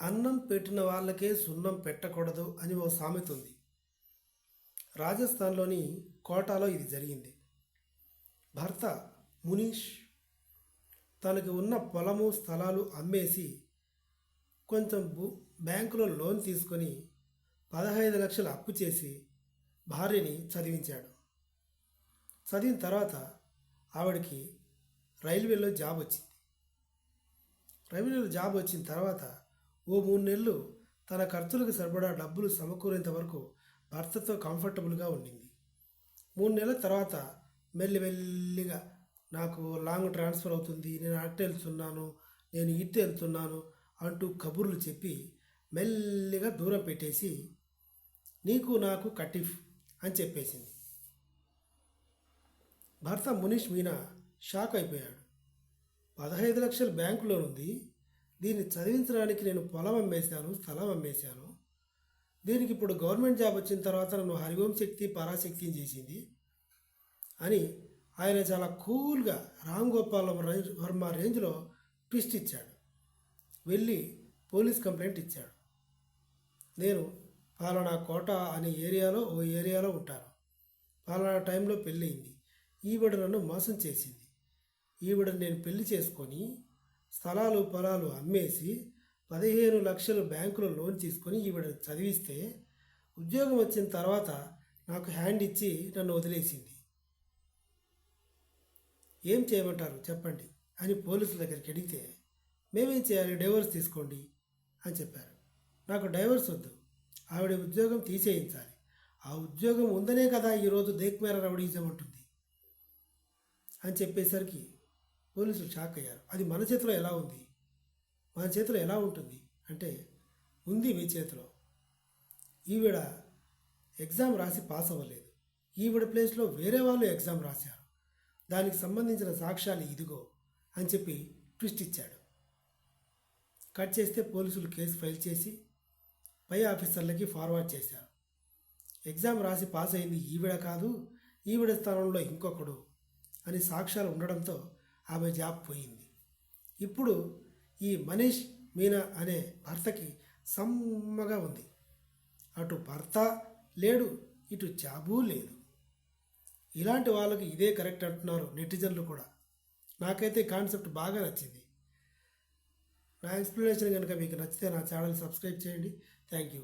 అన్నం పెట్టిన వాళ్ళకే సున్నం పెట్టకూడదు అని ఓ సామెత ఉంది. రాజస్థాన్లోని కోటాలో ఇది జరిగింది. భర్త మునీష్ తనకి ఉన్న పొలము స్థలాలు అమ్మేసి కొంచెం బ్యాంకులో లోన్ తీసుకొని 15 లక్షలు అప్పు చేసి భార్యని చదివించాడు. చదివిన తర్వాత ఆవిడకి రైల్వేలో జాబ్ వచ్చింది. రైల్వేలో జాబ్ వచ్చిన తర్వాత ఓ 3 నెలలు తన ఖర్చులకు సరిపడా డబ్బులు సమకూరేంత వరకు భర్తతో కంఫర్టబుల్గా ఉండింది. 3 నెలల తర్వాత మెల్లిమెల్లిగా నాకు లాంగ్ ట్రాన్స్ఫర్ అవుతుంది, నేను అటు వెళ్తున్నాను, నేను ఇటు వెళ్తున్నాను అంటూ కబుర్లు చెప్పి మెల్లిగా దూరం పెట్టేసి నీకు నాకు కటిఫ్ అని చెప్పేసింది. భర్త మునీష్ మీనా షాక్ అయిపోయాడు. 15 లక్షలు బ్యాంకులో ఉంది, దీన్ని చదివించడానికి నేను పొలం అమ్మేశాను, స్థలం అమ్మేశాను, దీనికి ఇప్పుడు గవర్నమెంట్ జాబ్ వచ్చిన తర్వాత నన్ను హరిఓం శక్తి పరాశక్తిని చేసింది అని ఆయన చాలా కూల్గా రామ్ గోపాల్ వర్మ రేంజ్లో ట్విస్ట్ ఇచ్చాడు. వెళ్ళి పోలీస్ కంప్లైంట్ ఇచ్చాడు. నేను ఫలానా కోట అనే ఓ ఏరియాలో ఉంటాను, ఫలానా టైంలో పెళ్ళయింది, ఈవిడ నన్ను మోసం చేసింది, ఈవిడ నేను పెళ్లి చేసుకొని స్థలాలు పొలాలు అమ్మేసి 15 లక్షలు బ్యాంకులో లోన్ తీసుకొని ఈవిడ చదివిస్తే ఉద్యోగం వచ్చిన తర్వాత నాకు హ్యాండ్ ఇచ్చి నన్ను వదిలేసింది, ఏం చేయమంటారు చెప్పండి అని పోలీసుల దగ్గరికి అడిగితే మేమేం చేయాలి, డైవర్స్ తీసుకోండి అని చెప్పారు. నాకు డైవర్స్ వద్దు, ఆవిడ ఉద్యోగం తీసేయించాలి, ఆ ఉద్యోగం ఉందనే కదా ఈరోజు దేక్మేర రౌడీజం ఉంటుంది అని చెప్పేసరికి పోలీసులు షాక్ అయ్యారు. అది మన చేతిలో ఎలా ఉంది, మన చేతిలో ఎలా ఉంటుంది అంటే ఉంది మీ చేతిలో. ఈవిడ ఎగ్జామ్ రాసి పాస్ అవ్వలేదు, ఈవిడ ప్లేస్లో వేరే వాళ్ళు ఎగ్జామ్ రాశారు, దానికి సంబంధించిన సాక్ష్యాలు ఇదిగో అని చెప్పి ట్విస్ట్ ఇచ్చాడు. కట్ చేస్తే పోలీసులు కేసు ఫైల్ చేసి పై ఆఫీసర్లకి ఫార్వర్డ్ చేశారు. ఎగ్జామ్ రాసి పాస్ అయింది ఈవిడ కాదు, ఈవిడ స్థానంలో ఇంకొకడు అని సాక్ష్యాలు ఉండడంతో ఆమె జాబ్ పోయింది. ఇప్పుడు ఈ మనీష్ మీనా అనే భర్తకి సమ్మగా ఉంది. అటు భర్త లేడు, ఇటు జాబు లేదు. ఇలాంటి వాళ్ళకి ఇదే కరెక్ట్ అంటున్నారు నెటిజన్లు కూడా. నాకైతే కాన్సెప్ట్ బాగా నచ్చింది. నా ఎక్స్ప్లెనేషన్ కనుక మీకు నచ్చితే నా ఛానల్ సబ్స్క్రైబ్ చేయండి. Thank you.